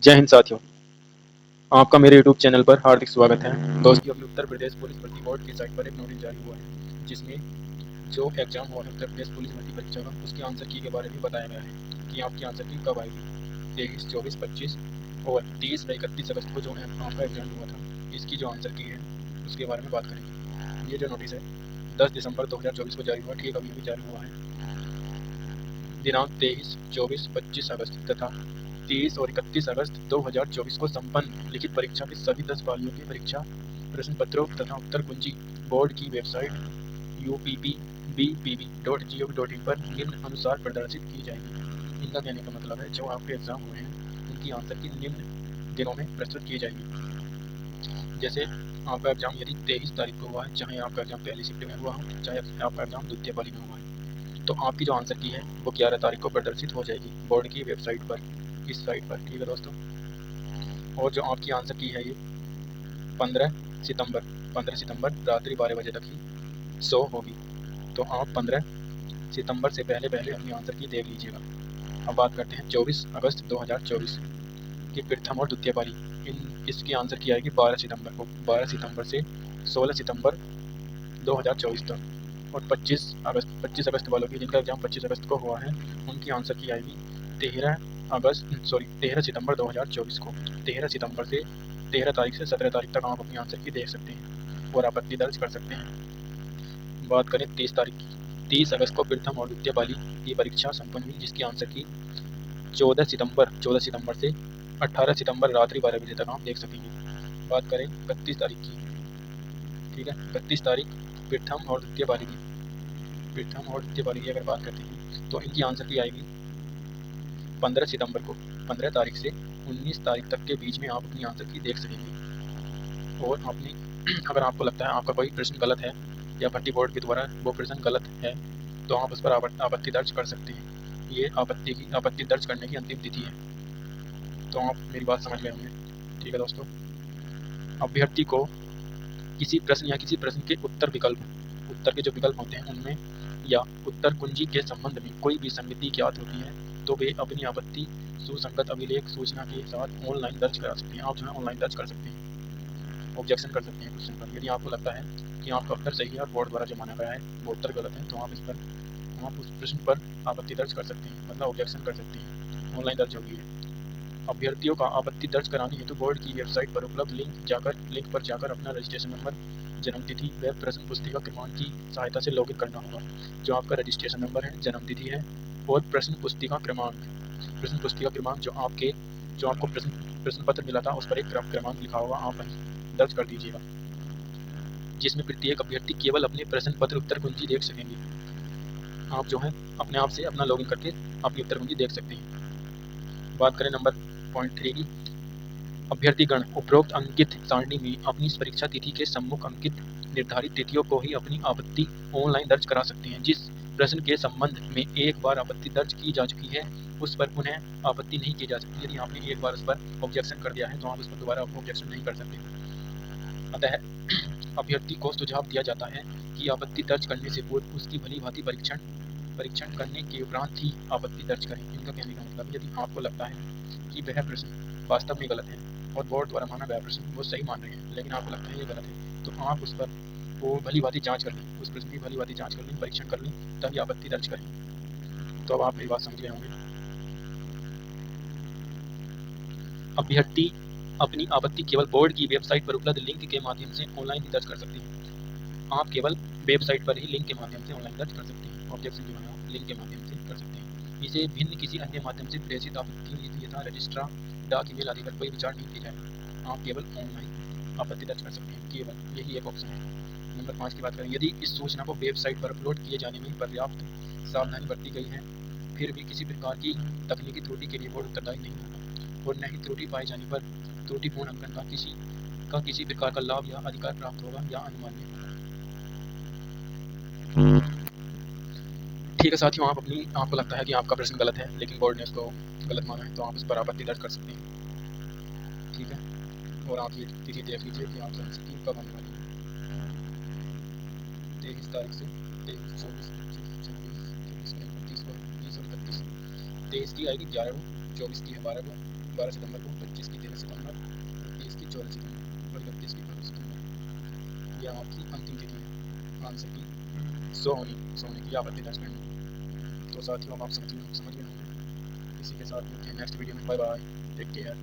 जय हिंद साथियों, आपका मेरे यूट्यूब चैनल पर हार्दिक स्वागत है। दोस्तों, अभी उत्तर प्रदेश पुलिस भर्ती बोर्ड की साइट पर एक नोटिस जारी हुआ है जिसमें जो एग्जाम हुआ है उत्तर प्रदेश पुलिस भर्ती परीक्षा का, उसकी आंसर की के बारे में बताया गया है कि आपकी आंसर की कब आएगी। 23, 24, 25 और 30 व 31 अगस्त को जो आपका एग्जाम हुआ था, इसकी जो आंसर की है उसके बारे में बात करेंगे। ये जो नोटिस है 10 दिसंबर 2024 को जारी हुआ, ठीक अभी अभी जारी हुआ है। दिनांक 23, 24, 25 अगस्त तथा 30 और 31 अगस्त 2024 को संपन्न लिखित परीक्षा के सभी 10 पालियों की परीक्षा प्रश्न पत्रों तथा उत्तर कुंजी बोर्ड की वेबसाइट uppbpb.gov.in पर निम्न अनुसार प्रदर्शित की जाएगी। इनका कहने का मतलब है जो आपके एग्जाम हुए हैं उनकी आंसर की निम्न दिनों में प्रस्तुत की जाएगी। जैसे आपका एग्जाम यदि 23 तारीख को हुआ है, चाहे आपका एग्जाम पहली शिफ्ट में हुआ हो, चाहे आपका एग्जाम द्वितीय पाली में हुआ है, तो आपकी जो आंसर की है वो 11 तारीख को प्रदर्शित हो जाएगी बोर्ड की वेबसाइट पर, इस साइट पर। ठीक है दोस्तों, और जो आपकी आंसर की है ये 15 सितंबर रात्रि 12 बजे तक ही शो होगी। तो आप 15 सितंबर से पहले पहले अपनी आंसर की देख लीजिएगा। अब बात करते हैं 24 अगस्त 2024 की प्रथम और द्वितीय पारी। इसकी आंसर की आएगी 12 सितंबर को, 12 सितंबर से 16 सितंबर 2024 तक। और 25 अगस्त वालों की, जिनका एग्जाम 25 अगस्त को हुआ है, उनकी आंसर की आएगी 13 सितंबर 2024 को। 13 सितंबर से 13 तारीख से 17 तारीख तक आप अपनी आंसर की देख सकते हैं और आपत्ति दर्ज कर सकते हैं। बात करें 30 तारीख की, 30 अगस्त को प्रथम और द्वितीय पाली की परीक्षा संपन्न हुई, जिसकी आंसर की 14 सितंबर से 18 सितंबर रात्रि 12 बजे तक आप देख सकेंगे। बात करें 31 तारीख की, ठीक है, 31 तारीख प्रथम और द्वितीय पाली की अगर बात करते हैं तो इनकी आंसर की आएगी 15 सितंबर को। 15 तारीख से 19 तारीख तक के बीच में आप अपनी आंसर की देख सकेंगे। और आपने अगर आपको लगता है आपका कोई प्रश्न गलत है या भर्ती बोर्ड के द्वारा वो प्रश्न गलत है, तो आप उस पर आपत्ति दर्ज कर सकते हैं। ये आपत्ति दर्ज करने की अंतिम तिथि है। तो आप मेरी बात समझ गए होंगे। ठीक है दोस्तों, अभ्यर्थी को किसी प्रश्न के उत्तर के जो विकल्प होते हैं उनमें या उत्तर कुंजी के संबंध में कोई भी संगति ज्ञात होती है तो वे अपनी आपत्ति सुसंगत अभिलेख सूचना के साथ ऑनलाइन दर्ज करा सकते हैं। आप जो है ऑनलाइन दर्ज कर सकते हैं, ऑब्जेक्शन कर सकते हैं क्वेश्चन पर। यदि आपको लगता है कि आपका उत्तर सही है और बोर्ड द्वारा जो माना गया है वो उत्तर गलत है, तो आप उस प्रश्न पर आपत्ति दर्ज कर सकते हैं, मतलब ऑब्जेक्शन कर सकते हैं। ऑनलाइन दर्ज होगी है। अभ्यर्थियों का आपत्ति दर्ज कराने हेतु बोर्ड की वेबसाइट पर उपलब्ध लिंक पर जाकर अपना रजिस्ट्रेशन नंबर, जन्मतिथि व प्रश्न पुस्तिका क्रमांक की सहायता से लॉगिन करना होगा। जो आपका रजिस्ट्रेशन नंबर है, जन्मतिथि है और प्रश्न पुस्तिका क्रमांक जो आपको प्रश्न पत्र मिला था उस पर एक क्रमांक लिखा होगा, आप दर्ज कर दीजिएगा, जिसमें प्रत्येक अभ्यर्थी केवल अपने प्रश्न पत्र उत्तर कुंजी देख सकेंगे। आप जो है अपने आप से अपना लॉगिन करके अपनी उत्तर कुंजी देख सकते हैं। बात करें नंबर पॉइंट 3 की, अभ्यर्थीगण उपरोक्त अंकित सारणी में अपनी परीक्षा तिथि के सम्मुख अंकित निर्धारित तिथियों को ही अपनी आपत्ति ऑनलाइन दर्ज करा सकते हैं। जिस प्रश्न के संबंध में एक बार आपत्ति दर्ज की जा चुकी है उस पर पुनः आपत्ति नहीं की जा सकती। यदि आपने एक बार उस पर ऑब्जेक्शन कर दिया है तो आप उस पर दोबारा ऑब्जेक्शन नहीं कर सकते। अतः अभ्यर्थी को सुझाव दिया जाता है कि आपत्ति दर्ज करने से पूर्व उसकी भली भांति परीक्षण करने के उपरांत ही आपत्ति दर्ज करें। इनका कहने का मतलब, यदि आपको लगता है कि वह प्रश्न वास्तव में गलत है और बोर्ड द्वारा माना गया प्रश्न वो सही मान रहे हैं, लेकिन आपको लगता है ये गलत है, तो आप उस पर वो भली भांति जांच कर लें, उस प्रश्न की भली भांति जांच कर लें, परीक्षण कर लें, तभी आपत्ति दर्ज करें। तो अब आप मेरी बात समझ गए होंगे। अभ्यर्थी अपनी आपत्ति केवल बोर्ड की वेबसाइट पर उपलब्ध लिंक के माध्यम से ऑनलाइन ही दर्ज कर सकते हैं। आप केवल वेबसाइट पर ही लिंक के माध्यम से ऑनलाइन दर्ज कर सकते हैं। ऑब्जेक्शन जो है आप लिंक के माध्यम से कर सकते हैं। इसे भिन्न किसी अन्य माध्यम से प्रेषित आपत्ति यथा रजिस्ट्रार, डाक, ईमेल आदि पर कोई विचार नहीं किया जाएगा। आप केवल ऑनलाइन आपत्ति दर्ज कर सकते हैं, केवल यही एक ऑप्शन है। नंबर 5 की बात करें, यदि इस सूचना को वेबसाइट पर अपलोड किए जाने में पर्याप्त सावधानी बरती गई है फिर भी किसी प्रकार की तकनीकी त्रुटि के लिए बोर्ड उत्तरदायी नहीं होगा और न ही त्रुटि पाए जाने पर त्रुटिपूर्ण अंकन का किसी प्रकार का लाभ या अधिकार प्राप्त होगा या अनुमान्य होगा। ठीक है साथियों, आपको लगता है कि आपका प्रश्न गलत है लेकिन बोर्ड ने उसको गलत माना है, तो आप उस पर आपत्ति दर्ज कर सकते हैं। ठीक है, और आप ये तिथि देख लीजिए कि आपकी आंसर की कब आने वाली है। 23 तारीख से 23, 24, 25, 26, 27, 28, 29 और 30 और 31। 23 की आएगी 11 को, 24 की है 12 को, 12 सितंबर को, 25 की 13 सितंबर, 30 की 14 सितंबर और 31 की 15 सितंबर। यह आपकी अंतिम तिथि है आंसर की सोने की आपत्ति दर्ज करनी। तो साथियों, आप समझ गए होंगे। इसी के साथ मिलते हैं नेक्स्ट वीडियो में। Bye bye, take care.